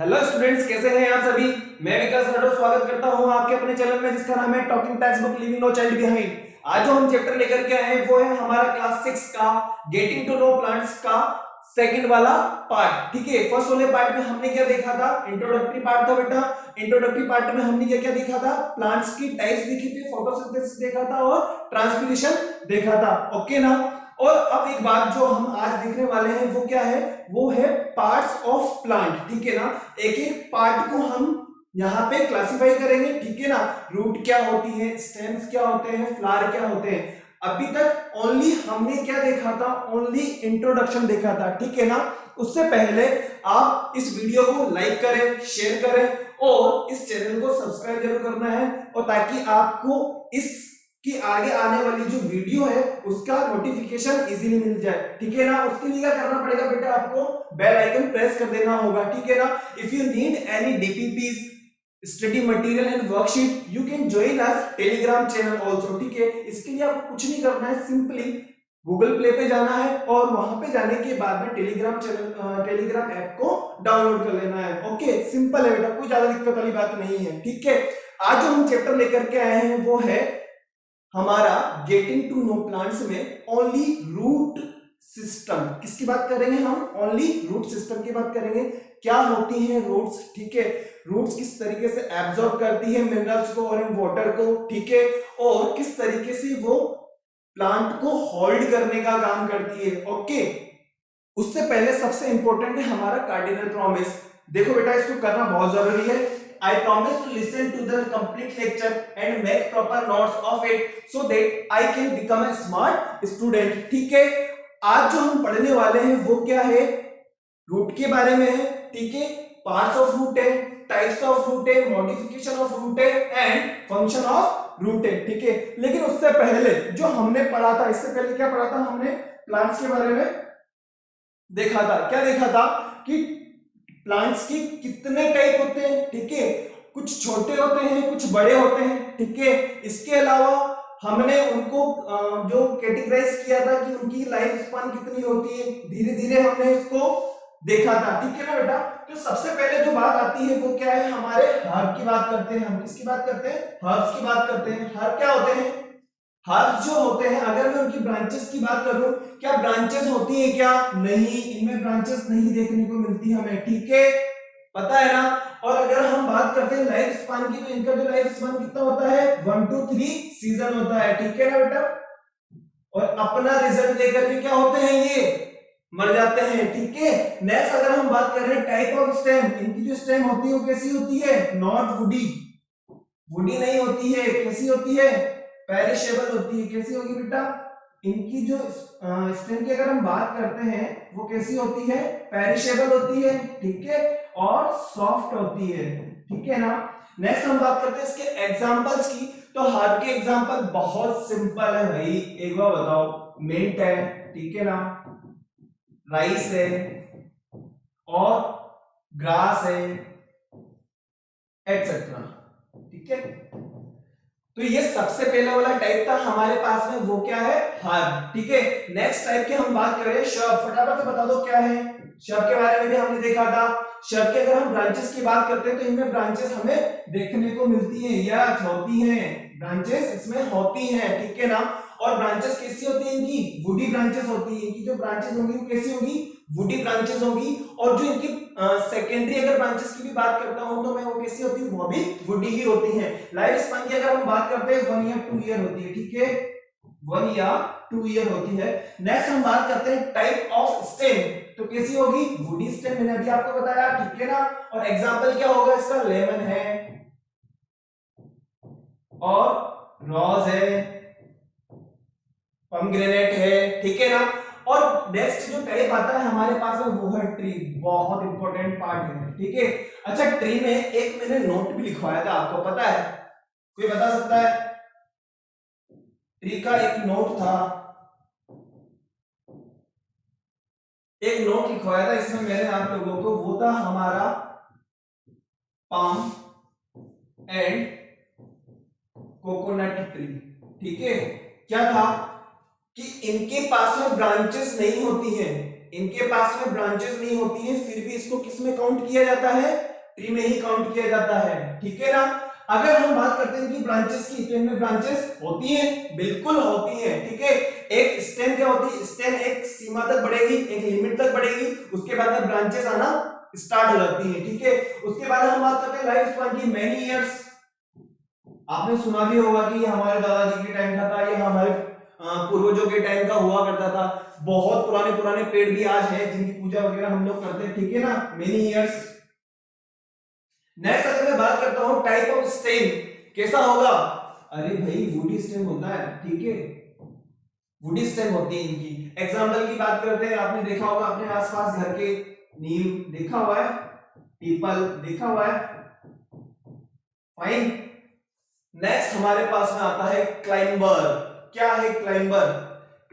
Hello students, कैसे हैं आप सभी। मैं विकास राठौर स्वागत करता हूं आपके अपने चैनल में जिसका नाम है talking text book living no child behind. आज जो हम चैप्टर लेकर के आए हैं वो है हमारा क्लास 6 का गेटिंग टू नो प्लांट्स का सेकंड वाला पार्ट। ठीक है, फर्स्ट वाले पार्ट में हमने क्या देखा था, इंट्रोडक्टरी पार्ट था बेटा। इंट्रोडक्टरी पार्ट में हमने क्या क्या देखा था, प्लांट्स की टाइप्स देखी थी, फोटोसिंथेसिस देखा था और ट्रांसपिरेशन देखा था। ओके ना। और अब एक बात जो हम आज देखने वाले हैं वो क्या है, वो है पार्ट्स ऑफ प्लांट। ठीक है ना, एक एक पार्ट को हम यहाँ पे क्लासिफाई करेंगे। ठीक है ना, रूट क्या होती है, स्टेम्स क्या होते हैं, फ्लावर क्या होते हैं। अभी तक ओनली हमने क्या देखा था, ओनली इंट्रोडक्शन देखा था। ठीक है ना। उससे पहले आप इस वीडियो को लाइक करें, शेयर करें और इस चैनल को सब्सक्राइब जरूर करना है, और ताकि आपको इस कि आगे आने वाली जो वीडियो है उसका नोटिफिकेशन इजीली मिल जाए। ठीक है ना। उसके लिए क्या करना पड़ेगा बेटा, आपको बेल आइकन प्रेस कर देना होगा। ठीक है ना। If you need any DPPs, study material and worksheet, you can join us Telegram channel also. ठीक है, इसके लिए आपको कुछ नहीं करना है, सिंपली गूगल प्ले पे जाना है और वहां पे जाने के बाद में टेलीग्राम ऐप को डाउनलोड कर लेना है। ओके, सिंपल है बेटा, कोई ज्यादा दिक्कत वाली बात नहीं है। ठीक है, आज जो हम चैप्टर लेकर के आए हैं वो है हमारा गेटिंग टू नो प्लांट्स में ओनली रूट सिस्टम। किसकी बात करेंगे हम, ओनली रूट सिस्टम की बात करेंगे। क्या होती हैं रूट्स, ठीक है, रूट्स किस तरीके से एब्जॉर्ब करती है मिनरल्स को और वाटर को, ठीक है, और किस तरीके से वो प्लांट को होल्ड करने का काम करती है। ओके, उससे पहले सबसे इंपॉर्टेंट है हमारा कार्डिनल प्रॉमिस। देखो बेटा, इसको करना बहुत जरूरी है। I promise to listen to the complete lecture and make proper notes of it so that I can become a smart student। ठीक है, आज जो हम पढ़ने वाले हैं वो क्या है, रूट के बारे में है। ठीक है, पार्ट्स ऑफ रूट है, टाइप्स ऑफ रूट है, मॉडिफिकेशन ऑफ रूट है एंड फंक्शन ऑफ रूट है। ठीक है, लेकिन उससे पहले जो हमने पढ़ा था, इससे पहले क्या पढ़ा था हमने, प्लांट्स के बारे में देखा था। क्या देखा था कि प्लांट्स के कितने टाइप होते हैं। ठीक है, कुछ छोटे होते हैं, कुछ बड़े होते हैं। ठीक है, इसके अलावा हमने उनको जो कैटेगराइज किया था कि उनकी लाइफ स्पान कितनी होती है, धीरे धीरे हमने इसको देखा था। ठीक है ना बेटा। तो सबसे पहले जो बात आती है वो क्या है, हमारे हर्ब की बात करते हैं। हम किसकी बात करते हैं, हर्ब्स की बात करते हैं। हर्ब क्या होते हैं, हर्ब्स जो होते हैं, अगर मैं उनकी ब्रांचेस की बात करूं, क्या ब्रांचेस होती है क्या, नहीं, इनमें ब्रांचेस नहीं देखने को मिलती हमें। ठीक है, पता है ना। और अगर हम बात करते हैं लाइफ स्पान की, तो इनका जो लाइफ स्पान कितना होता है, 1 to 3 सीजन होता है। ठीक है ना बेटा, और अपना रिजल्ट लेकर के क्या होते हैं, ये मर जाते हैं। ठीक है, नेक्स्ट अगर हम बात कर रहे हैं टाइप ऑफ स्टेम, इनकी जो स्टेम होती है वो कैसी होती है, नॉट वुडी, वुडी नहीं होती है, कैसी होती है, पेरिशेबल होती है। कैसी होगी बेटा, इनकी जो स्टेम की अगर हम बात करते हैं वो कैसी होती है, पेरिशेबल होती है। ठीक है, और सॉफ्ट होती है। ठीक है ना। नेक्स्ट हम बात करते हैं इसके एग्जांपल्स की। तो हर्ब के एग्जांपल बहुत सिंपल है भाई, एक बार बताओ, मिंट है, ठीक है ना, राइस है और ग्रास है, एटसेट्रा। ठीक है, तो ये सबसे पहला वाला टाइप था हमारे पास में, वो क्या है, हर्ब। ठीक है, नेक्स्ट टाइप की हम बात करें शब, फटाफट से बता दो क्या है। शब के बारे में भी हमने देखा था। शब के अगर हम ब्रांचेस की बात करते हैं तो इनमें ब्रांचेस हमें देखने को मिलती हैं, यस होती हैं, ब्रांचेस इसमें होती हैं। ठीक है ना। और ब्रांचेस कैसी होती है इनकी, वुडी ब्रांचेस होती है। इनकी जो ब्रांचेस होंगी वो कैसी होगी, वुडी ब्रांचेस होगी। और जो इनकी सेकेंडरी अगर ब्रांचेस की भी बात करता हूं तो मैं वो कैसी होती है, वो भी वुडी ही होती हैं। लाइफ स्पान की अगर हम बात करते हैं 1 या 2 ईयर होती है। ठीक है, 1 या 2 ईयर होती है। नेक्स्ट हम बात करते हैं टाइप ऑफ स्टेम, तो कैसी होगी, वुडी स्टेम, मैंने अभी आपको बताया। ठीक है ना। और एग्जांपल क्या होगा इसका, लेमन है और रोज है, पोमेग्रेनेट है। ठीक है ना। और नेक्स्ट जो टाइप आता है हमारे पास में वो है ट्री, बहुत इंपॉर्टेंट पार्ट है। ठीक है, अच्छा, ट्री में एक मैंने नोट भी लिखवाया था, आपको पता है, कोई बता सकता है, ट्री का एक नोट था, एक नोट लिखवाया था इसमें मैंने आप लोगों को, वो था हमारा पाम एंड कोकोनट ट्री। ठीक है, क्या था कि इनके पास में ब्रांचेस नहीं होती हैं। इनके पास में ब्रांचेस नहीं होती है, फिर भी इसको किस में काउंट किया जाता है? ट्री में ही काउंट किया जाता है, ठीक है ना। अगर हम बात करते हैं कि ब्रांचेस की, तो इनमें ब्रांचेस होती हैं, बिल्कुल होती हैं, ठीक है। एक स्टेम क्या होती है? स्टेम एक सीमा तक बढ़ेगी, एक लिमिट तक बढ़ेगी, उसके बाद में ब्रांचेस आना स्टार्ट हो जाती हैं, ठीक है। उसके बाद हम बात करते हैं लाइफ स्पैन की, मेनी इयर्स। आपने सुना भी होगा कि हमारे दादाजी के टाइम का था, ये हमारे पूर्वजों के टाइम का हुआ करता था। बहुत पुराने पुराने पेड़ भी आज हैं जिनकी पूजा वगैरह हम लोग करते हैं, ठीक है ना, मेनी इयर्स। नेक्स्ट अगर मैं बात करता हूं टाइप ऑफ स्टेम, कैसा होगा? अरे भाई वुडी स्टेम होता है, ठीक है, वुडी स्टेम होती है इनकी। एग्जांपल की बात करते हैं, आपने देखा होगा अपने आसपास घर के, नीम देखा हुआ है, पीपल देखा हुआ है, फाइन। नेक्स्ट हमारे पास में आता है क्लाइंबर। क्या है क्लाइंबर?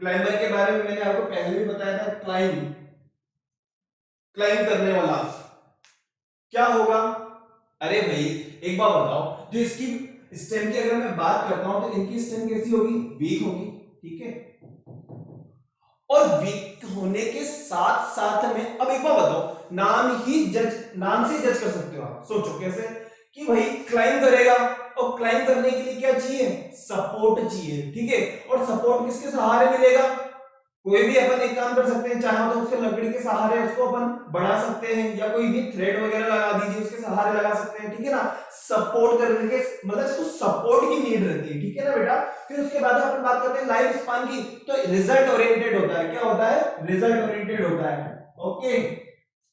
क्लाइंबर के बारे में मैंने आपको पहले भी बताया था, क्लाइंब, क्लाइंब करने वाला क्या होगा? अरे भाई एक बात बताओ, जो इसकी स्टेम की अगर मैं बात करता हूं तो इनकी स्टेम कैसी होगी? वीक होगी, ठीक है। और वीक होने के साथ साथ में, अब एक बार बताओ, नाम से जज कर सकते हो आप। सोचो कैसे कि भाई क्लाइंब करेगा, और क्लाइंब करने के लिए क्या चाहिए? सपोर्ट चाहिए, ठीक है। और सपोर्ट किसके सहारे मिलेगा? कोई भी अपन एक काम कर सकते हैं, चाहे तो उसके लकड़ी के सहारे उसको अपन बढ़ा सकते हैं, या कोई भी थ्रेड वगैरह लगा दीजिए उसके सहारे लगा सकते हैं, ठीक है ना। सपोर्ट करने के मतलब इसको सपोर्ट की नीड रहती है, ठीक है ना बेटा। फिर उसके बाद अपन बात करते हैं लाइफ स्पान की, तो रिजल्ट ओरिएंटेड होता है। क्या होता है? रिजल्ट ओरिएंटेड होता है, ओके।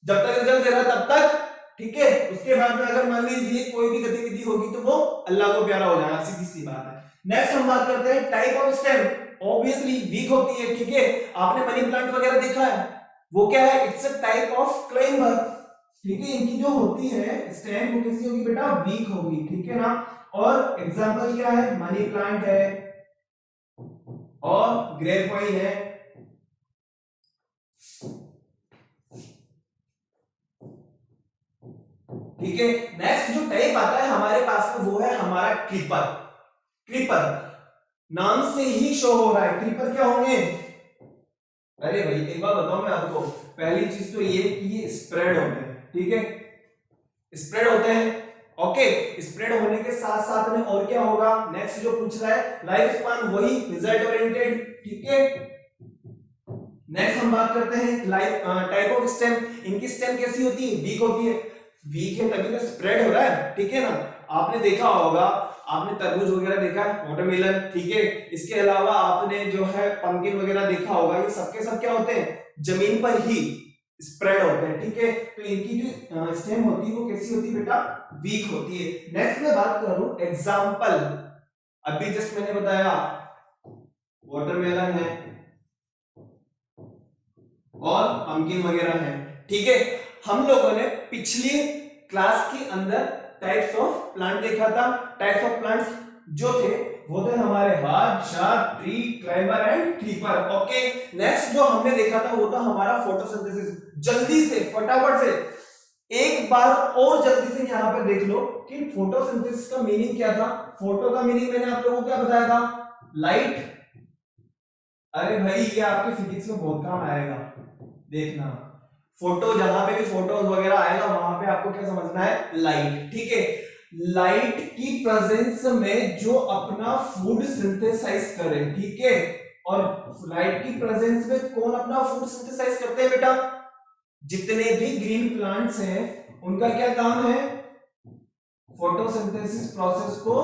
जब तक रिजल्ट दे रहा है तब तक, ठीक है। उसके बाद में अगर मान लीजिए कोई भी गतिविधि होगी तो वो अल्लाह को प्यारा हो जाएगा, सीधी सी बात है। नेक्स्ट हम बात करते हैं type of stem. Obviously weak होती है, ठीक है। आपने मनी प्लांट वगैरह देखा है, वो क्या है? It's a type of climber, ठीक है। इनकी जो होती है स्टेम, वो कैसी होगी बेटा? वीक होगी, ठीक है ना। और एग्जांपल क्या है? मनी प्लांट है और ग्रेपवाइन है, ठीक है। नेक्स्ट जो टाइप आता है हमारे पास में, वो है हमारा क्रीपर। क्रीपर नाम से ही शो हो रहा है, क्रीपर क्या होंगे? अरे भाई एक बात बताऊं मैं आपको, पहली चीज तो ये कि ये स्प्रेड होते हैं, ठीक है, स्प्रेड होते हैं, ओके। स्प्रेड होने के साथ साथ में और क्या होगा? नेक्स्ट जो पूछ रहा है लाइफ स्पान, वही रिजल्ट ओरिएंटेड, ठीक है। नेक्स्ट हम बात करते हैं लाइफ टाइप ऑफ स्टेम। इनकी स्टेम कैसी होती है? वीक होती है। वीक है तभी तो स्प्रेड हो रहा है, ठीक है ना। आपने देखा होगा, आपने तरबूज वगैरह देखा है, वाटरमेलन, ठीक है। इसके अलावा आपने जो है पंपकिन वगैरह देखा होगा, ये सबके सब क्या होते हैं? जमीन पर ही स्प्रेड होते हैं, ठीक है। तो इनकी जो स्टेम होती है वो कैसी होती है बेटा? वीक होती है। नेक्स्ट मैं बात करूं एग्जांपल, अभी जस्ट मैंने बताया वाटरमेलन है और पंपकिन वगैरह है, ठीक है। हम लोगों ने पिछली क्लास के अंदर टाइप्स ऑफ प्लांट देखा था। टाइप्स ऑफ प्लांट्स जो थे वो थे हमारे herb, shrub, tree, climber and creeper, okay. Next जो हमने देखा था वो था हमारा फोटोसिंथेसिस। जल्दी से फटाफट से एक बार और जल्दी से यहां पर देख लो कि फोटोसिंथेसिस का मीनिंग क्या था। फोटो का मीनिंग मैंने आप लोगों को क्या बताया था? लाइट। अरे भाई ये आपके फिजिक्स में बहुत काम आएगा, देखना। फोटो, जहां पे भी फोटोज वगैरह आएगा वहां पे आपको क्या समझना है? लाइट, ठीक है। लाइट की प्रेजेंस में जो अपना फूड सिंथेसाइज करे, ठीक है। और लाइट की प्रेजेंस में कौन अपना फूड सिंथेसाइज करते हैं बेटा? जितने भी ग्रीन प्लांट्स हैं उनका क्या काम है? फोटोसिंथेसिस प्रोसेस को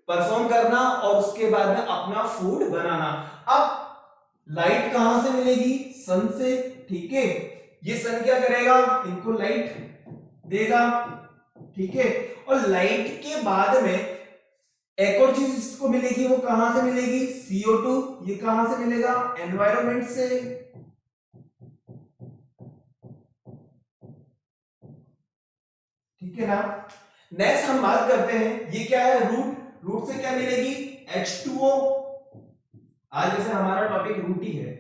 परफॉर्म करना और उसके बाद में अपना फूड बनाना। अब लाइट कहां से मिलेगी? सन से, ठीक है। ये सन क्या करेगा? इनको लाइट देगा, ठीक है। और लाइट के बाद में एक और चीज इसको मिलेगी, वो कहां से मिलेगी? CO2। ये कहां से मिलेगा? एनवायरनमेंट से, ठीक है ना। नेक्स्ट हम बात करते हैं, ये क्या है? रूट। रूट से क्या मिलेगी? H2O। आज जैसे हमारा टॉपिक रूट ही है,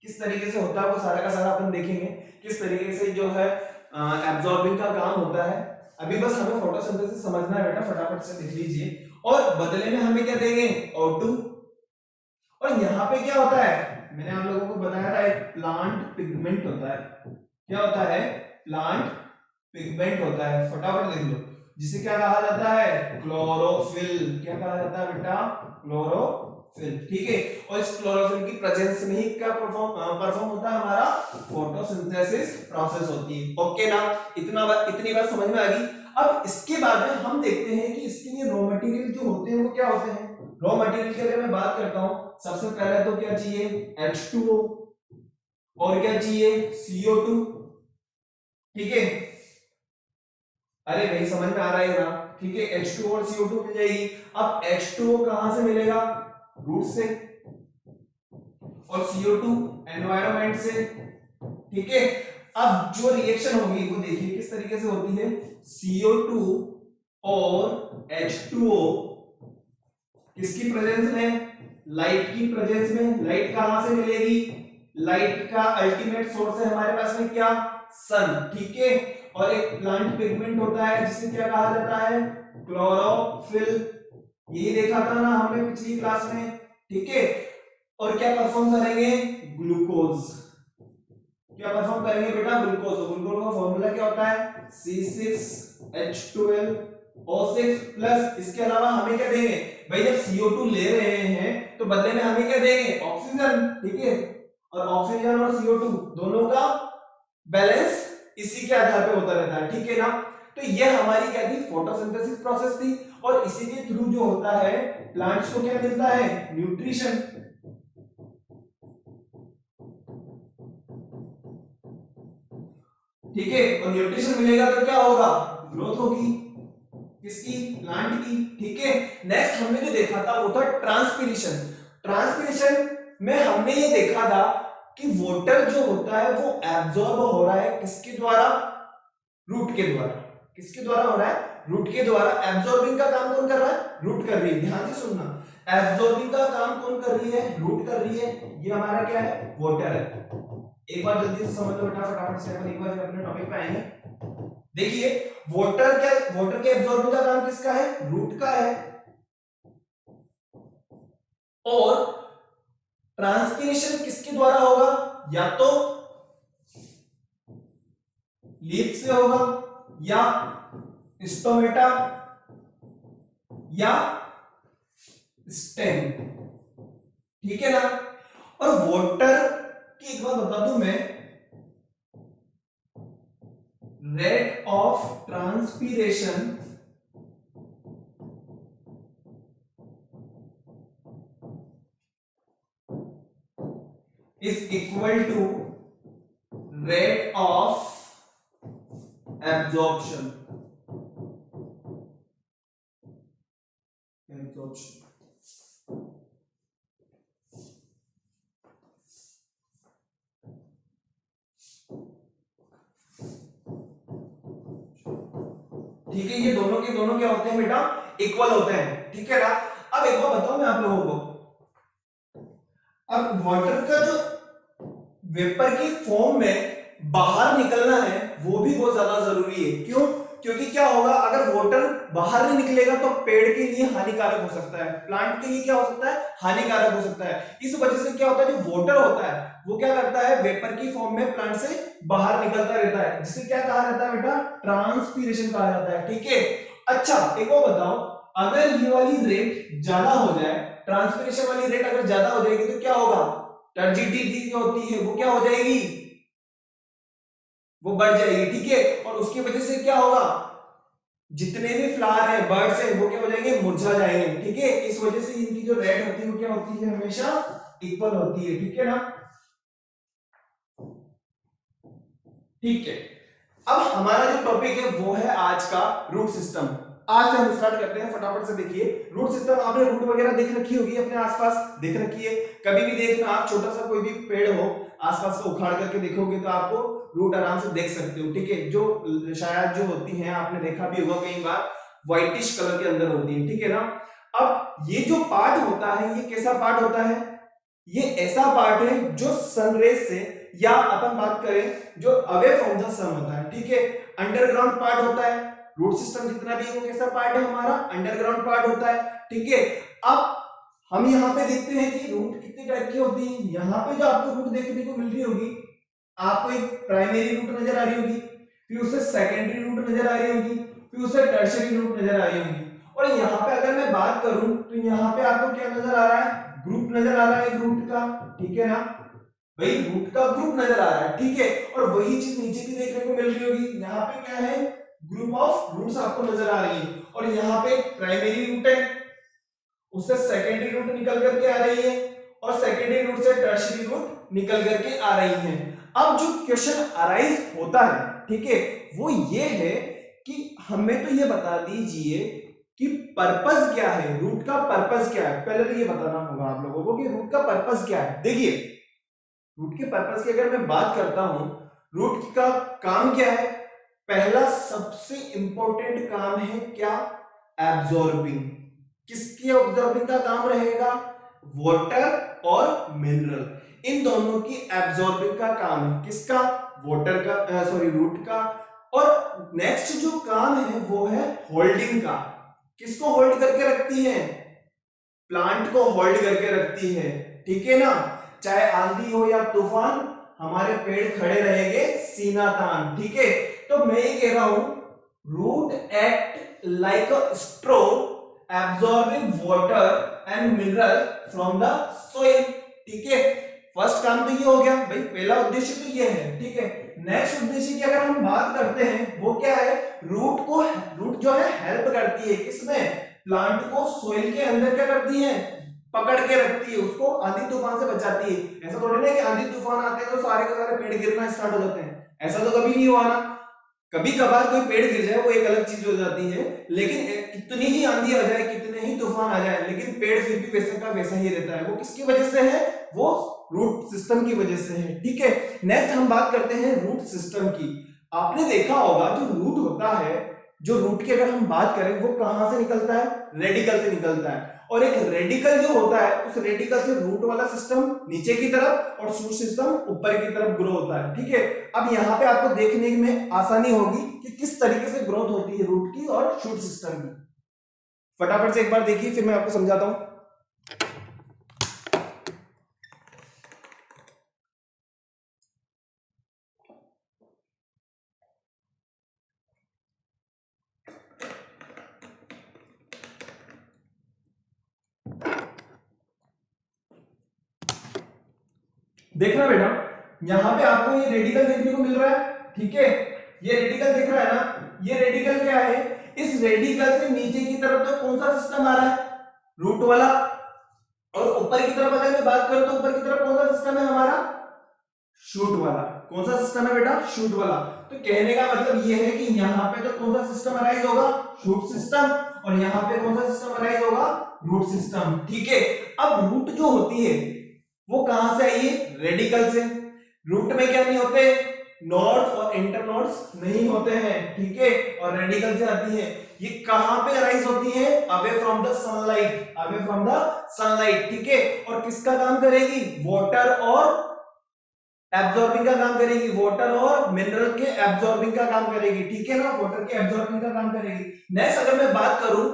किस तरीके से होता है वो सारा का सारा अपन देखेंगे, किस तरीके से जो है एब्जॉर्बिंग का काम होता है। अभी बस हमें फोटोसिंथेसिस समझना है बेटा, फटाफट से लिख लीजिए। और बदले में हमें क्या देंगे? O2। और यहाँ पे क्या होता है? मैंने आप लोगों को बताया था एक प्लांट पिगमेंट होता है। क्या होता है? प्लांट पिगमेंट होता है, फटाफट लिख लो, जिसे क्या कहा जाता है? क्लोरोफिल। क्या कहा जाता है बेटा? क्लोरोफिल। ठीक है, और इस क्लोरोफिल की प्रेजेंस में ही क्या परफॉर्म होता है? हमारा फोटोसिंथेसिस प्रोसेस होती है। ओके ना, इतनी बात समझ में आ गई। अब इसके बाद में हम देखते हैं कि इसके लिए रॉ मटेरियल जो होते हैं वो क्या होते हैं। रॉ मटेरियल की अगर मैं बात करता हूं, सबसे पहले तो क्या चाहिए? H2O, और क्या चाहिए? CO2। ठीक है, अरे भाई समझ में आ रहा है ना? ठीक है, H2O और CO2 मिल जाएगी। अब H2O कहां से मिलेगा? रूट से, और CO2 एनवायरनमेंट से। ठीक है, अब जो रिएक्शन होगी वो देखिए किस तरीके से होती है। CO2 और H2O किसकी प्रेजेंस में? लाइट की प्रेजेंस में। लाइट कहां से मिलेगी? लाइट का अल्टीमेट सोर्स है हमारे पास में क्या? सन। ठीक है, और एक प्लांट पिगमेंट होता है जिसे क्या कहा जाता है? क्लोरोफिल। यही देखा था ना हमने पिछली क्लास में। ठीक है, और क्या परफॉर्म करेंगे? ग्लूकोज। क्या परफॉर्म करेंगे बेटा? ग्लूकोज। ग्लूकोज का फॉर्मूला क्या होता है? C6H12O6 प्लस इसके अलावा हमें क्या देंगे भाई? जब CO2 ले रहे हैं तो बदले में हमें क्या देंगे? ऑक्सीजन। ठीक है, और ऑक्सीजन और CO2 दोनों का बैलेंस इसी के आधार पे होता रहता है। ठीक है ना, तो ये हमारी क्या थी? फोटोसिंथेसिस प्रोसेस थी, और इसी के थ्रू जो होता है प्लांट्स को क्या मिलता है? न्यूट्रिशन। ठीक है, और न्यूट्रिशन मिलेगा तो क्या होगा? ग्रोथ होगी। किसकी? प्लांट की। ठीक है, नेक्स्ट हमने जो देखा था वो था ट्रांसपिरेशन। ट्रांसपिरेशन में हमने ये देखा था कि वाटर जो होता है वो एब्जॉर्ब हो रहा है किसके द्वारा? रूट के द्वारा। किसके द्वारा हो रहा है? रूट के द्वारा। एब्जॉर्बिंग का काम कौन कर रहा है? रूट कर रही है। ध्यान से सुनना, एब्जॉर्बिंग का काम कौन कर रही है? रूट कर रही है। ये हमारा क्या है? वाटर है। एक बार जल्दी से समझ लो बेटा, फटाफट से अपन एक बार अपने टॉपिक पे आएंगे। देखिए, वाटर के एब्जॉर्बिंग का काम किसका है? रूट का है। और ट्रांसपिरेशन किसके द्वारा होगा? या तो लीफ से होगा, या स्टोमेटा, या स्टेम। ठीक है ना, और वाटर की एक बात बता दूं मैं, rate of transpiration is equal to rate of absorption. ठीक है, ये दोनों के दोनों क्या होते हैं बेटा? इक्वल होते हैं। ठीक है ना, अब एक बार बताओ मैं आप लोगों को, अब वाटर का जो वेपर की फॉर्म में बाहर निकलना है वो भी बहुत ज्यादा जरूरी है। क्यों? क्योंकि क्या होगा, अगर वाटर बाहर नहीं निकलेगा तो पेड़ के लिए हानिकारक हो सकता है, प्लांट के लिए क्या हो सकता है? हानिकारक हो सकता है। इस वजह से क्या होता है, जो वाटर होता है वो क्या करता है? वेपर की फॉर्म में प्लांट से बाहर निकलता रहता है, जिसे क्या कहा जाता है बेटा? ट्रांसपीरेशन कहा जाता है। ठीक है, अच्छा एक और बताओ, अगर ये वाली रेट ज्यादा हो जाए, ट्रांसपीरेशन वाली रेट अगर ज्यादा हो जाएगी तो क्या होगा? टर्जिडिटी जो होती है वो क्या हो जाएगी? वो बढ़ जाएगी। ठीक है, और उसकी वजह से क्या होगा? जितने भी फ्लावर है, बर्ड्स है, वो क्या हो जाएंगे? मुरझा जाएंगे। ठीक है, इस वजह से इनकी जो रेट होती है वो क्या होती है? हमेशा इक्वल होती है। ठीक है ना, ठीक है। अब हमारा जो टॉपिक है वो है आज का रूट सिस्टम। आज से हम स्टार्ट करते हैं, फटाफट से देखिए। रूट सिस्टम, आपने रूट वगैरह देख रखी होगी अपने आसपास, देख रखी है। कभी भी देखना, आप छोटा सा कोई भी पेड़ हो आसपास से उखाड़ करके देखोगे तो आपको रूट आराम से देख सकते हो। ठीक है, जो शायद जो होती हैं, आपने देखा भी होगा कई बार, व्हाइटिश कलर के अंदर होती है। ठीक है ना, अब ये जो पार्ट होता है ये कैसा पार्ट होता है? ये ऐसा पार्ट है जो सनरेज से, या अपन बात करें जो अवे फ्रॉम द सन होता है। ठीक है, अंडरग्राउंड पार्ट होता है। रूट सिस्टम जितना भी वो कैसा पार्ट है? हमारा अंडरग्राउंड पार्ट होता है। ठीक है, अब हम यहाँ पे देखते हैं कि रूट कितने टाइप की होती है। यहाँ पे जो आपको रूट देखने को मिल रही होगी, आपको एक प्राइमरी रूट नजर आ रही होगी, फिर उसे सेकेंडरी रूट नजर आ रही होगी, फिर उसे टर्शियरी रूट नजर आ रही होगी। और यहाँ पे अगर मैं बात करूं तो यहाँ पे आपको क्या नजर आ रहा है, ग्रुप नजर आ रहा है रूट का, ठीक है ना भाई, रूट का ग्रुप नजर आ रहा है, ठीक है। और वही चीज नीचे भी देखने को मिल रही होगी, यहाँ पे क्या है, ग्रुप ऑफ रूट्स आपको नजर आ रही है। और यहाँ पे प्राइमरी रूट है, उससे सेकेंडरी रूट निकल करके आ रही है, और सेकेंडरी रूट से टर्शियरी रूट निकल करके आ रही है। अब जो क्वेश्चन अराइज होता है, ठीक है, वो ये है कि हमें तो ये बता दीजिए कि पर्पस क्या है, रूट का पर्पस क्या है। पहले तो ये बताना होगा आप लोगों को कि रूट का पर्पस क्या है। देखिए रूट के पर्पस की अगर मैं बात करता हूं, रूट का काम क्या है, पहला सबसे इंपॉर्टेंट काम है क्या, एब्जॉर्बिंग। किसकी एब्जॉर्बिंग का काम रहेगा, वाटर और मिनरल, इन दोनों की एब्जॉर्बिंग का काम है। किसका, वाटर का, सॉरी रूट का। और नेक्स्ट जो काम है वो है होल्डिंग का। किसको होल्ड करके रखती है, प्लांट को होल्ड करके रखती है, ठीक है ना। चाहे आंधी हो या तूफान, हमारे पेड़ खड़े रहेंगे सीना तान, ठीक है। तो मैं ये कह रहा हूं, root act like a straw absorbing water and mineral from the soil, ठीक है। फर्स्ट काम तो ये हो गया भाई, पहला उद्देश्य तो ये है, ठीक है। नेक्स्ट उद्देश्य की अगर हम बात करते हैं, वो क्या है, रूट जो है हेल्प करती है किसमें, प्लांट को सोइल के अंदर क्या करती है, पकड़ के रखती है, उसको आंधी तूफान से बचाती है। ऐसा थोड़ी ना कि आंधी तूफान आते हैं तो सारे के सारे पेड़ गिरना स्टार्ट हो जाते हैं, ऐसा तो कभी नहीं हुआ ना। कभी कभार कोई पेड़ गिर जाए वो एक अलग चीज हो जाती है, लेकिन कितनी ही आंधी आ जाए, कितने ही तूफान आ जाए, लेकिन पेड़ फिर भी वैसे का वैसा ही रहता है। वो किसकी वजह से है, वो रूट सिस्टम की वजह से है, ठीक है। नेक्स्ट हम बात करते हैं रूट सिस्टम की। आपने देखा होगा जो रूट होता है, जो रूट की अगर हम बात करें, वो कहां से निकलता है, रेडिकल से निकलता है। और एक रेडिकल जो होता है, उस रेडिकल से रूट वाला सिस्टम नीचे की तरफ और शूट सिस्टम ऊपर की तरफ ग्रो होता है, ठीक है। अब यहाँ पे आपको देखने में आसानी होगी कि किस तरीके से ग्रोथ होती है रूट की और शूट सिस्टम की। फटाफट से एक बार देखिए, फिर मैं आपको समझाता हूं। देखना बेटा, यहां पे आपको ये रेडिकल देखने को मिल रहा है, ठीक है। ये रेडिकल दिख रहा है ना, ये रेडिकल क्या है, इस रेडिकल से नीचे की तरफ तो कौन सा सिस्टम आ रहा है, रूट वाला। और ऊपर की तरफ अगर मैं बात करूं तो ऊपर की तरफ कौन सा सिस्टम है हमारा, शूट वाला। कौन सा सिस्टम है बेटा, शूट वाला। तो कहने का मतलब ये है कि यहाँ पे तो कौन सा सिस्टम अराइज होगा, शूट सिस्टम, और यहाँ पे कौन सा सिस्टम अराइज होगा, रूट सिस्टम, ठीक है। अब रूट जो होती है वो कहां से आई है, रेडिकल से। रूट में क्या नहीं होते, नोड्स और इंटरनोड्स नहीं होते हैं, ठीक है। और रेडिकल से आती है, ये कहां पे अराइज होती है, away from the sunlight, away from the sunlight, ठीक है। और किसका काम करेगी, वाटर और एब्जॉर्बिंग का काम करेगी, वाटर और मिनरल के एब्जॉर्बिंग का काम करेगी, ठीक है ना, वाटर के एब्जॉर्बिंग का काम करेगी। नेक्स्ट अगर मैं बात करूं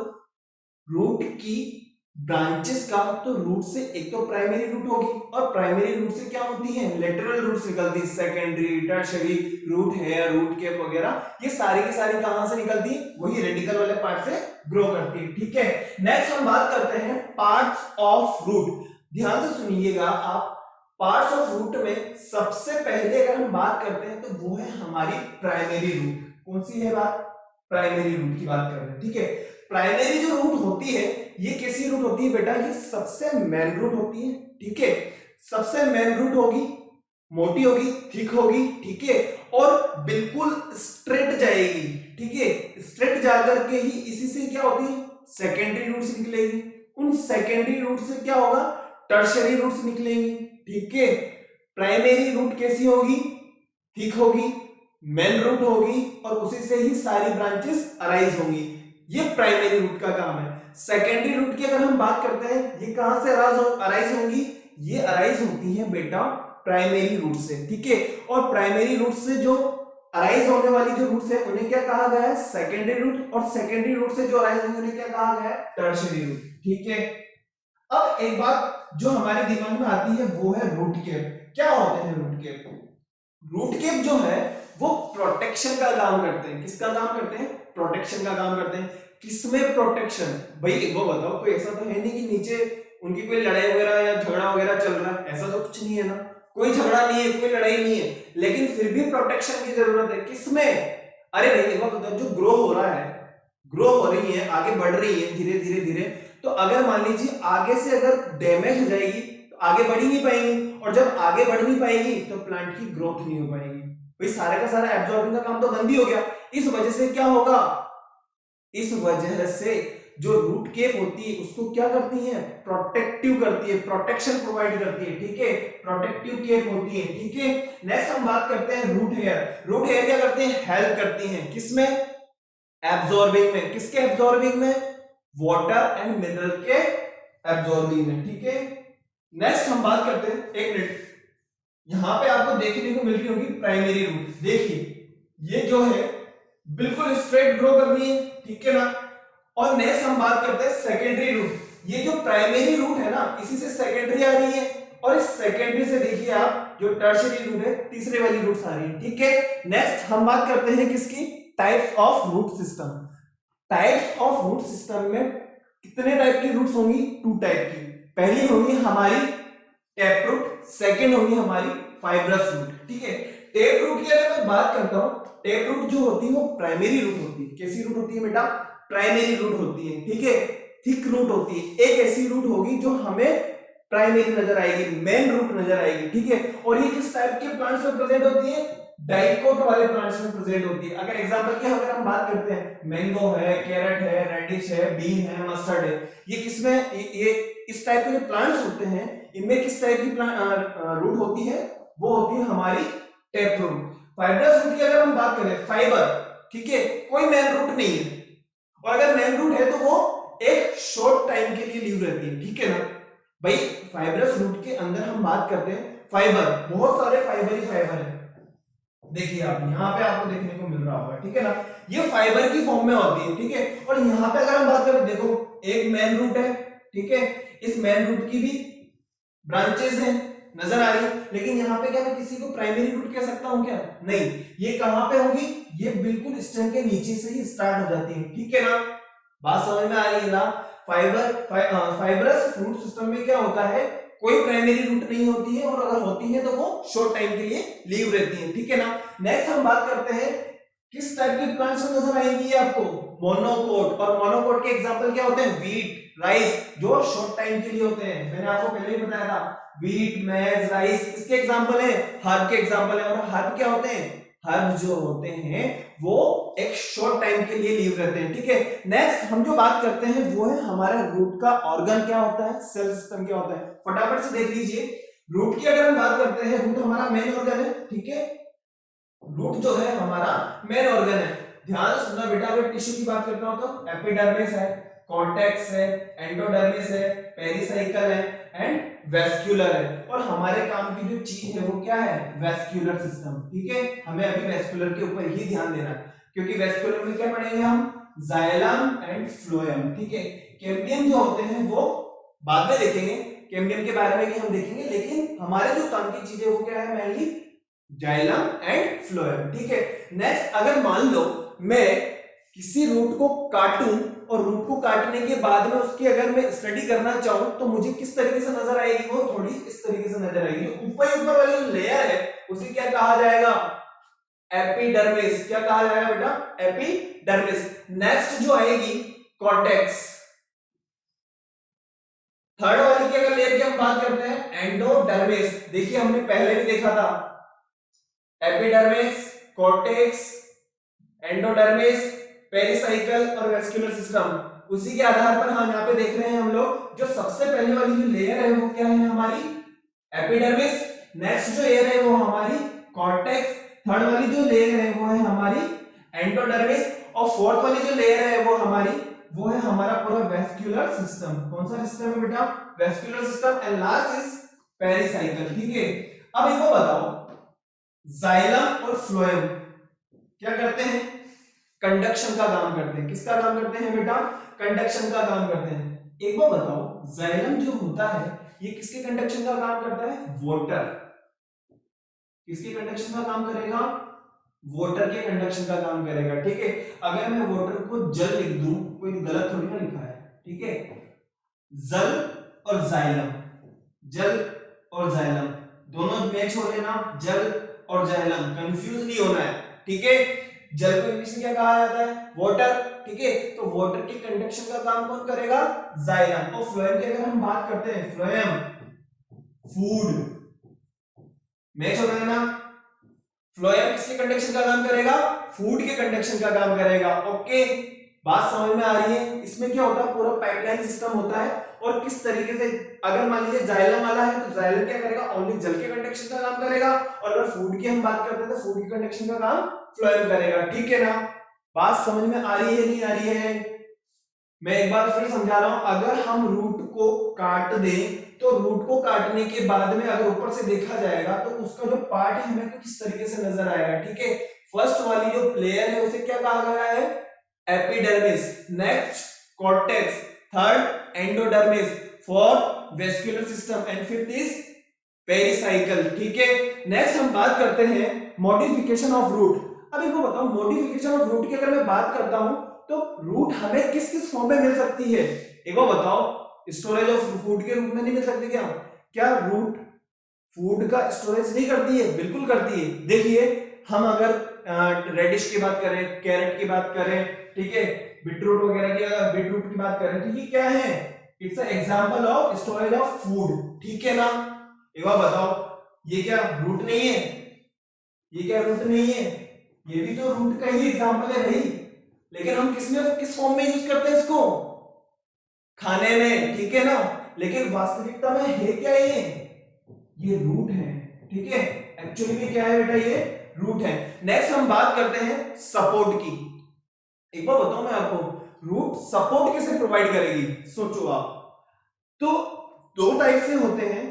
रूट की ब्रांचेस का, तो रूट से एक तो प्राइमरी रूट होगी, और प्राइमरी रूट से क्या होती है, लेटरल रूट्स निकलती है, सेकेंडरी, टर्शियरी रूट है, रूट कैप वगैरह, ये सारी की सारी कहां से निकलती है, वही रेडिकल वाले पार्ट से ग्रो करती है, ठीक है। नेक्स्ट हम बात करते हैं पार्ट्स ऑफ रूट। ध्यान से सुनिएगा आप, पार्ट्स ऑफ रूट में सबसे पहले अगर हम बात करते हैं तो वो है हमारी प्राइमरी रूट। कौन सी है बात, प्राइमरी रूट की बात कर रहे हैं, ठीक है। प्राइमरी जो रूट होती है, ये कैसी रूट होती है बेटा, ये सबसे मेन रूट होती है, ठीक है। सबसे मेन रूट होगी, मोटी होगी, थिक होगी, ठीक है, और बिल्कुल स्ट्रेट जाएगी, ठीक है। स्ट्रेट जाकर के ही इसी से क्या होती है, सेकेंडरी रूट्स निकलेगी। उन सेकेंडरी रूट से क्या होगा, टर्शियरी रूट्स निकलेंगी, ठीक है। प्राइमरी रूट कैसी होगी, थिक होगी, मेन रूट होगी, और उसी से ही सारी ब्रांचेस अराइज होंगी। ये प्राइमरी रूट का काम है। सेकेंडरी रूट की अगर हम बात करते हैं, ये कहां से अराइज होंगी, ये अराइज होती है बेटा प्राइमरी रूट से, ठीक है। और प्राइमरी रूट से जो अराइज होने वाली जो रूट्स है, उन्हें क्या कहा गया है, सेकेंडरी रूट। और सेकेंडरी रूट से जो अराइज होंगे, उन्हें क्या कहा गया है, टर्शियरी रूट, ठीक है। अब एक बात जो हमारे दिमाग में आती है वो है रूट कैप। क्या होते हैं रूट कैप? रूट कैप जो है वो प्रोटेक्शन का काम करते हैं। किसका काम करते हैं? प्रोटेक्शन का काम करते हैं। किसमें प्रोटेक्शन? भाई वो बताओ, कोई ऐसा तो है नहीं कि नीचे उनकी कोई लड़ाई वगैरह या झगड़ा वगैरह चल रहा है, ऐसा तो कुछ नहीं है ना, कोई झगड़ा नहीं है, कोई लड़ाई नहीं है, लेकिन फिर भी प्रोटेक्शन की जरूरत है। किसमें? अरे नहीं, देखो बताओ, जो ग्रो हो रहा है, ग्रो हो रही है, आगे बढ़ रही है धीरे धीरे धीरे, तो अगर मान लीजिए आगे से अगर डैमेज हो जाएगी तो आगे बढ़ ही नहीं पाएंगी, और जब आगे बढ़ नहीं पाएगी तो प्लांट की ग्रोथ नहीं हो पाएगी। भाई सारे का सारा एब्जॉर्बिंग का काम तो बंद ही हो गया। इस वजह से क्या होगा? इस वजह से जो रूट केप होती है उसको क्या करती है? प्रोटेक्टिव करती है, प्रोटेक्शन प्रोवाइड करती है, ठीक है, प्रोटेक्टिव केप होती है, ठीक है। नेक्स्ट हम बात करते हैं रूट हेयर। रूट हेयर क्या करते हैं? हेल्प करती हैं। किसमें? एब्जॉर्बिंग में। किसके एब्जॉर्बिंग में? वाटर एंड मिनरल के एब्जॉर्बिंग में, ठीक है। नेक्स्ट हम बात करते हैं, एक मिनट, यहां पे आपको देखने को मिल रही होगी प्राइमरी रूट। देखिए ये जो है बिल्कुल स्ट्रेट ग्रो कर रही है, ठीक है ना। और नेक्स्ट हम बात करते हैं सेकेंडरी रूट। ये जो प्राइमरी रूट है ना, इसी से सेकेंडरी आ रही है, और इस सेकेंडरी से देखिए आप जो टर्शियरी रूट है, तीसरे वाली रूट आ रही है, ठीक है। नेक्स्ट हम बात करते हैं किसकी? Types of root system. Types of root system में कितने टाइप की रूट्स होंगी? 2 टाइप की। पहली होगी हमारी टैप रूट, सेकंड होगी हमारी फाइब्रस रूट, ठीक है। टैप रूट की अगर मैं बात करता हूं, टैप रूट जो होती है वो प्राइमरी रूट होती है। कैसी रूट होती है बेटा? प्राइमरी रूट होती है, ठीक है, थिक रूट होती है। एक ऐसी रूट होगी जो हमें प्राइमरी नजर आएगी, मेन रूट नजर आएगी, ठीक है। और ये किस टाइप के प्लांट्स में प्रेजेंट होती है? डाइकोट वाले प्लांट्स में प्रेजेंट होती है। अगर एग्जांपल की अगर हम बात करते हैं, मैंगो है, कैरेट है, रेडिश है, बीन है, मस्टर्ड है, ये किसमें? ये इस टाइप के जो प्लांट्स होते हैं इनमें किस टाइप की रूट होती है? वो होती है हमारी टैप रूट। फाइब्रस रूट की अगर हम बात करें, फाइबर, ठीक है, कोई मेन रूट नहीं है, और अगर मेन रूट है तो वो एक शॉर्ट टाइम के लिए लीव रहती है, ठीक है ना। भाई फाइब्रस रूट के अंदर हम बात करते हैं फाइबर, बहुत सारे फाइबर ही फाइबर है। देखिए आप यहाँ पे आपको देखने को मिल रहा होगा, ठीक है ना, ये फाइबर की फॉर्म में होती है, ठीक है। और यहाँ पे अगर हम बात करें, देखो एक मेन रूट है, ठीक है, इस मेन रूट की भी ब्रांचेस हैं, नजर आ रही है, लेकिन यहाँ पे क्या मैं किसी को प्राइमरी रूट कह सकता हूँ क्या? नहीं। ये कहां पे होगी? ये बिल्कुल स्टेम के नीचे से ही स्टार्ट हो जाती है, ठीक है ना। बात समझ में आ रही है ना। फाइब्रस रूट सिस्टम में क्या होता है? कोई प्राइमरी रूट नहीं होती है, और अगर होती है तो वो शॉर्ट टाइम के लिए लीव रहती है, ठीक है ना। नेक्स्ट हम बात करते हैं किस टाइप के प्लांट्स में नजर आएंगी आपको? मोनोकोट। और मोनोकोट के एग्जांपल क्या होते हैं? व्हीट, राइस, जो शॉर्ट टाइम के लिए होते हैं। मैंने आपको पहले ही बताया था, व्हीट, मैज, राइस इसके एग्जांपल है, हर्ब के एग्जांपल है। और हर्ब क्या होते हैं? हर्ब जो होते हैं वो एक शॉर्ट टाइम के लिए लीव रहते हैं, ठीक है। नेक्स्ट हम जो बात करते हैं वो है हमारे रूट का ऑर्गन क्या होता है, सेल सिस्टम क्या होता है। फटाफट से देख लीजिए, रूट की अगर हम बात करते हैं, रूट हमारा मेन ऑर्गन है, ठीक है, रूट जो है हमारा मेन ऑर्गन है। ध्यान से सुनना बेटा, अगर टिश्यू की बात करता हूं तो एपिडर्मिस है, कॉर्टेक्स है, एंडोडर्मिस है, पेरिसाइकल है एंड वेस्क्यूलर है। और हमारे काम की जो चीज है वो क्या है? वेस्क्यूलर सिस्टम, ठीक है। हमें अभी वेस्क्यूलर के ऊपर ही ध्यान देना है, क्योंकि वेस्क्यूलर में क्या पढ़ेंगे हम? जाइलम एंड फ्लोएम, ठीक है। कैम्बियम जो होते हैं वो बाद में देखेंगे, कैम्बियम के बारे में भी हम देखेंगे, लेकिन हमारे जो काम की चीज है वो क्या है? मेनली जाइलम एंड फ्लोएम, ठीक है। नेक्स्ट अगर मान लो मैं किसी रूट को काटूं, और रूट को काटने के बाद में उसकी अगर मैं स्टडी करना चाहूं तो मुझे किस तरीके से नजर आएगी? वो थोड़ी इस तरीके से नजर आएगी। ऊपर वाली लेयर है उसे क्या कहा जाएगा? एपिडर्मिस। क्या कहा जाएगा बेटा? एपिडर्मिस। नेक्स्ट जो आएगी कॉर्टेक्स। थर्ड वाली की अगर लेयर की हम बात करते हैं, एंडोडर्मिस। देखिए हमने पहले भी देखा था, एपिडर्मिस, कॉर्टेक्स, एंडोडर्मिस, पेरिसाइकल और वेस्क्यूलर सिस्टम। उसी के आधार पर हम यहाँ पे देख रहे हैं हम लोग, जो सबसे पहले वाली जो लेयर है वो क्या है? हमारी एपिडर्मिस। नेक्स्ट जो लेयर है वो हमारी कॉर्टेक्स। थर्ड वाली जो लेयर है वो है हमारी एंडोडर्मिस, और फोर्थ वाली जो लेयर है वो है हमारा पूरा वेस्क्यूलर सिस्टम। कौन सा सिस्टम है बेटा? Vascular system. And last is pericycle, ठीक है। अब इनको बताओ, जाइलम और फ्लोएम क्या करते हैं? कंडक्शन का काम करते हैं। किसका काम करते हैं बेटा? कंडक्शन का काम करते हैं। एक बार बताओ, जाइलम जो होता है ये किसके कंडक्शन का काम करता है? वाटर। किसके कंडक्शन का काम करेगा? वाटर के कंडक्शन का काम करेगा। ठीक है, अगर मैं वाटर को जल लिख दूं, कोई गलत थोड़ी ना लिखा है। ठीक है, जल और जाइलम, जल और जाइलम दोनों मैच हो लेना, जल और जाइलम, कंफ्यूज नहीं होना है। ठीक है, जल को इंग्लिश में क्या कहा जाता है? वाटर। ठीक है, तो वाटर के कंडक्शन का काम कौन करेगा? जाइलम। और फ्लोएम की अगर हम बात करते हैं, फ्लोएम फूड, मैच हो गया ना? फ्लोएम किसके कंडक्शन का काम करेगा? फूड के कंडक्शन का काम करेगा। ओके, बात समझ में आ रही है? इसमें क्या होता है, पूरा पाइपलाइन सिस्टम होता है और किस तरीके से, अगर मान लीजिए जाइलम वाला है तो जाइलम क्या करेगा? ओनली जल के कंडक्शन का काम करेगा, और अगर फूड की हम बात करते हैं तो फूड के कंडक्शन का काम फ्लोएम करेगा। ठीक है ना? बात समझ में आ रही है नहीं आ रही है? मैं एक बार फिर समझा रहा हूं, अगर हम रूट को काट दें तो रूट को काटने के बाद में अगर ऊपर से देखा जाएगा तो उसका जो पार्ट है हमें कुछ इस तरीके से नजर आएगा। ठीक है, फर्स्ट वाली जो प्लेयर है उसे क्या कहा गया है? Epidermis, next cortex, third endodermis, fourth vascular system and fifth is pericycle. ठीक है, नेक्स्ट हम बात करते हैं मॉडिफिकेशन ऑफ रूट। अब इनको बताओ, मॉडिफिकेशन ऑफ रूट की अगर मैं बात करता हूं तो रूट हमें किस किस फॉर्म में मिल सकती है? एक बार बताओ, स्टोरेज ऑफ फूड के रूप में नहीं मिल सकती क्या? क्या रूट फूड का स्टोरेज नहीं करती है? बिल्कुल करती है। देखिए, हम अगर रेडिश की बात करें, कैरेट की बात करें, ठीक है, बीटरूट वगैरह की, अगर बीटरूट की बात करें तो ये क्या है? It's a example of storage of food. ठीक है ना? एक बार बताओ, ये क्या रूट नहीं है? ये क्या रूट नहीं है? ये भी तो रूट का ही एग्जांपल है भाई, लेकिन हम किस फॉर्म में यूज करते हैं इसको? खाने में। ठीक है ना? लेकिन वास्तविकता में है क्या ये रूट है। ठीक है, एक्चुअली में क्या है बेटा? ये रूट है। नेक्स्ट हम बात करते हैं सपोर्ट की। एक बार बताऊं मैं आपको, रूट सपोर्ट कैसे प्रोवाइड करेगी? सोचो आप। तो दो टाइप से होते हैं,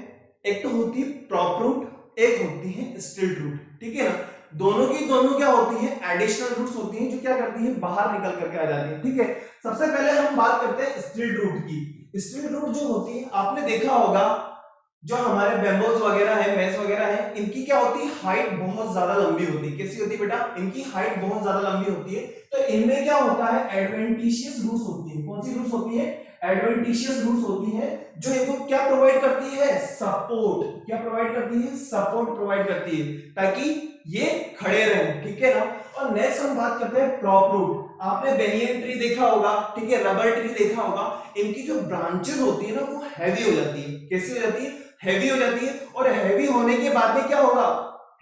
एक तो होती है प्रॉप रूट, एक होती है स्टिल्ट रूट। ठीक है ना? दोनों की दोनों क्या होती है? एडिशनल रूट्स होती हैं जो क्या करती हैं? बाहर निकल करके आ जाती हैं। ठीक है, सबसे पहले हम बात करते हैं स्टिल्ट रूट की। स्टिल्ट रूट जो होती है, आपने देखा होगा जो हमारे बेम्बोस वगैरह है, मैस वगैरह है, इनकी क्या होती है? हाइट बहुत ज्यादा लंबी होती है। कैसी होती है बेटा? इनकी हाइट बहुत ज्यादा लंबी होती है। तो इनमें क्या होता है? एडवेंटिशियस रूट्स होती है। कौन सी रूट्स होती है? एडवेंटिशियस रूट्स होती है, जो इनको क्या प्रोवाइड करती है? सपोर्ट। क्या प्रोवाइड करती है? सपोर्ट प्रोवाइड करती है, ताकि ये खड़े रहें। ठीक है ना? और नेक्स्ट हम बात करते हैं प्रॉप रूट। आपने बेनियन ट्री देखा होगा, ठीक है, रबर ट्री देखा होगा, इनकी जो ब्रांचेस होती है ना वो हैवी हो जाती है। कैसी हो जाती है? हैवी हो जाती है। और हैवी होने के बाद में क्या होगा?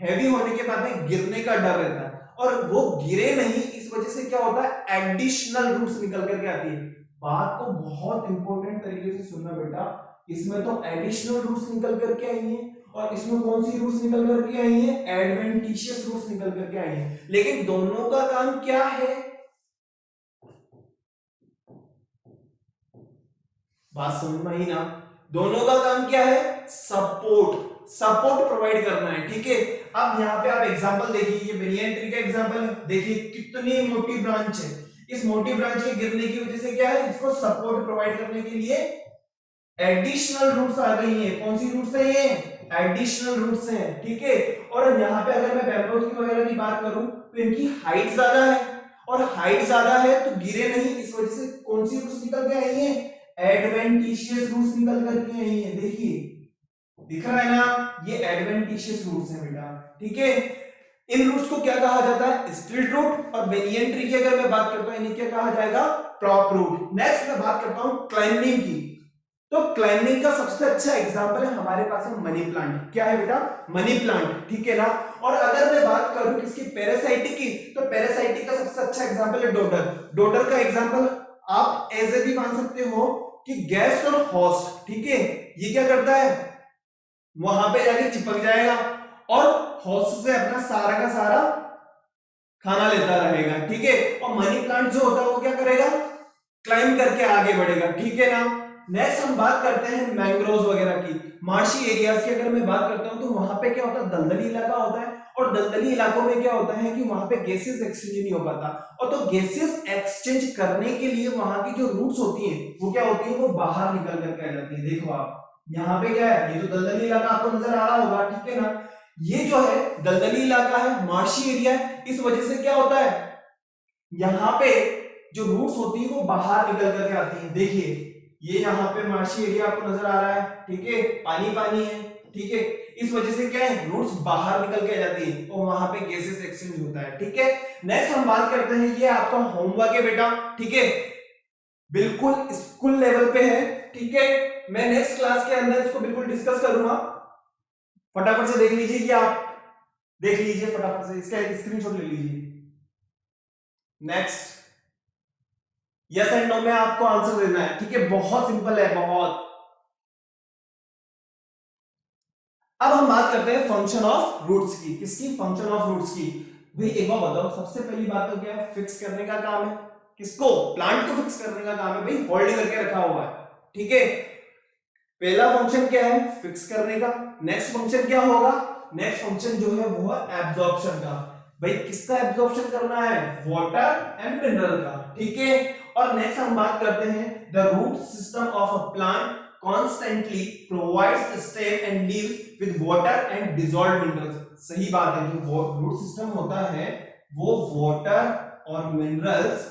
हैवी होने के बाद में गिरने का डर रहता है, और वो गिरे नहीं, इस वजह से क्या होता है? एडिशनल रूट्स निकल करके आती है। बात तो बहुत इंपॉर्टेंट तरीके से सुनना बेटा, इसमें तो एडिशनल रूट्स निकल करके आई हैं, और इसमें कौन सी रूट्स निकल करके आई हैं? एडवेंटिशियस रूट्स निकल करके आई हैं। लेकिन दोनों का काम क्या है? बात समझ में आई ना? दोनों का काम क्या है? सपोर्ट प्रोवाइड करना है। ठीक है, अब यहाँ पे आप एग्जांपल देखिए, ये बेनियन ट्री का एग्जांपल देखिए, कितनी मोटी ब्रांच है। इस मोटी ब्रांच के गिरने की वजह से क्या है? इसको सपोर्ट प्रोवाइड करने के लिए एडिशनल रूट्स आ गई हैं। कौन सी रूट्स है ये? एडिशनल रूट्स हैं। ठीक है, और यहाँ पे अगर मैं बेम्बोस की वगैरह की बात करूं तो इनकी हाइट ज्यादा है, और हाइट ज्यादा है तो गिरे नहीं, इस वजह से कौन सी रूट्स निकल के आई हैं? एडवेंटिशियस रूट्स निकल करके आई हैं। देखिए, दिख रहा है ना? ये एडवेंटिशियस रूट्स हैं बेटा। ठीक है, इन रूट्स को क्या कहा जाता है? स्टिल्ट रूट। और बेनियन ट्री की अगर मैं बात करता हूं, इन्हें क्या कहा जाएगा? Prop root. नेक्स्ट मैं बात करता हूं क्लाइंबिंग की। तो क्लाइंबिंग का सबसे अच्छा एग्जांपल है हमारे पास है मनी प्लांट। क्या है बेटा? Money plant. ठीक है ना? और अगर मैं बात करूं किसकी? पैरासाइटिक की, तो पैरासाइटिक का सबसे अच्छा एग्जांपल है डोडर। डोडर का एग्जांपल आप ऐसे भी मान सकते हो कि गेस्ट और होस्ट। ठीक है, ये क्या करता है? वहां पे जाके चिपक जाएगा और होस्ट से अपना सारा का सारा खाना लेता रहेगा। ठीक है, और मनी प्लांट जो होता है वो क्या करेगा? क्लाइंब करके आगे बढ़ेगा। ठीक है ना? नेक्स्ट हम बात करते हैं मैंग्रोव्स वगैरह की, मार्शी एरियाज की अगर मैं बात करता हूं तो वहां पे क्या होता है? दलदली इलाका होता है, और दलदली इलाकों में क्या होता है कि वहां पे गैसेस एक्सचेंज नहीं हो पाता, और तो गैसेस एक्सचेंज करने के लिए वहां की जो रूट्स होती हैं वो क्या होती है, वो बाहर निकल करके आ जाती है। देखो आप यहाँ पे क्या है, ये तो दलदली इलाका आपको नजर आ रहा होगा, ठीक है ना। ये जो है दलदली इलाका है, मार्शी एरिया है, इस वजह से क्या होता है, यहाँ पे जो रूट्स होती है वो बाहर निकल करके आती है। देखिए ये यहाँ पे मार्शी एरिया आपको नजर आ रहा है, ठीक है, पानी पानी है, ठीक है, इस वजह से क्या है, रूट्स बाहर निकल के आ जाती है और वहां पे गैसेस एक्सचेंज होता है, ठीक है। नेक्स्ट हम बात करते हैं, ये आपका होमवर्क है बेटा, ठीक है, बिल्कुल स्कूल लेवल पे है, ठीक है। मैं नेक्स्ट क्लास के अंदर इसको बिल्कुल डिस्कस करूंगा, फटाफट से देख लीजिए, ये आप देख लीजिए फटाफट से, इसका एक स्क्रीनशॉट ले लीजिए। नेक्स्ट, यस एंड नो में आपको आंसर देना है, ठीक है, बहुत सिंपल है, बहुत। अब हम बात करते हैं फंक्शन ऑफ रूट्स की, किसकी, फंक्शन ऑफ रूट्स की। भाई एक बार बताओ, सबसे पहली बात तो क्या है, फिक्स करने का काम है, किसको, प्लांट को फिक्स करने का काम है, भाई होल्ड करके रखा हुआ है, ठीक है। पहला फंक्शन क्या है, फिक्स करने का। नेक्स्ट फंक्शन क्या होगा, नेक्स्ट फंक्शन जो है वो है एब्जॉर्प्शन का। भाई किसका एब्जॉर्प्शन करना है, वाटर एंड मिनरल का, ठीक है। और नेक्स्ट हम बात करते हैं, the root system of a plant constantly provides the stem and leaves with water and dissolved minerals। सही बात है, जो रूट सिस्टम होता है वो वाटर और मिनरल्स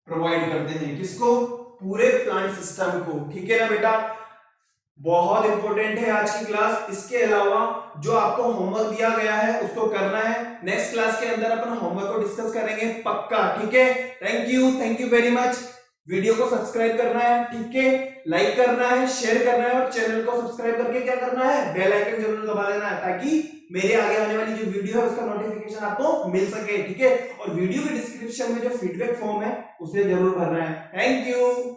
प्रोवाइड करते हैं, किसको, पूरे प्लांट सिस्टम को, ठीक है ना बेटा। बहुत इंपॉर्टेंट है आज की क्लास। इसके अलावा जो आपको होमवर्क दिया गया है उसको करना है, नेक्स्ट क्लास के अंदर अपन होमवर्क को डिस्कस करेंगे पक्का, ठीक है। Thank you very much. Video को सब्सक्राइब करना है, ठीक है, लाइक करना है, शेयर करना है, और चैनल को सब्सक्राइब करके क्या करना है, बेल आइकन जरूर दबा देना है, ताकि मेरे आगे आने वाली जो वीडियो है उसका नोटिफिकेशन आपको मिल सके, ठीक है। और वीडियो के डिस्क्रिप्शन में जो फीडबैक फॉर्म है उसे जरूर भरना है। Thank you.